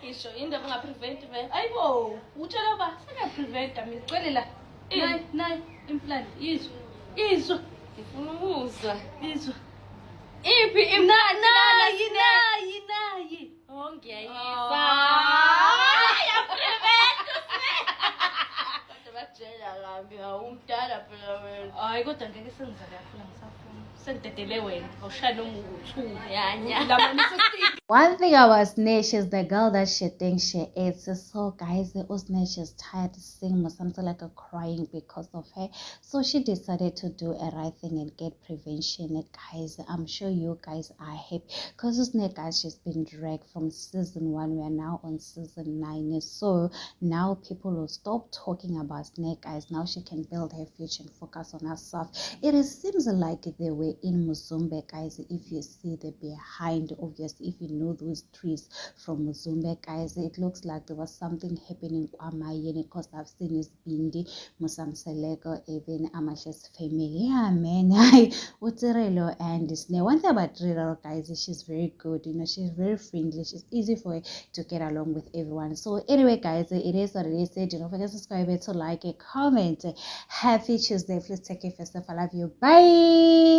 Isho into abangaprevent be ayibo utshela ba singapprevent misicele la nayi implant izwa ngifuna ukuzwa izwa iphi implant nayi oh ngiyayizwa yaprevent kodwa bakujela kambi awumdala phela wena hayi kodwa ngeke sengizala phela ngisafuna sengidedele wena awushaya noma u2 yanya One thing about Snitch is the girl that she thinks she is. So guys, Snitch is tired of seeing something like a crying because of her. So she decided to do a right thing and get prevention. Guys, I'm sure you guys are happy because Snitch, guys, she's been dragged from season 1. We are now on season 9. So now people will stop talking about Snitch, guys. Now she can build her future and focus on herself. It seems like they were in Muzumbe, guys. If you see the behind, obviously, if you know those trees from Muzumbe, guys, it looks like there was something happening kwamayeni because I've seen this Bindi, Musamseleko, even Amasha's family. Yeah, man. Utirelo and Disney. One thing about Riraro, guys, is she's very good. You know, she's very friendly. She's easy for her to get along with everyone. So anyway, guys, it is what it is. Don't forget to subscribe, to like, comment. Happy Tuesday. Please take care. First of all, I love you. Bye.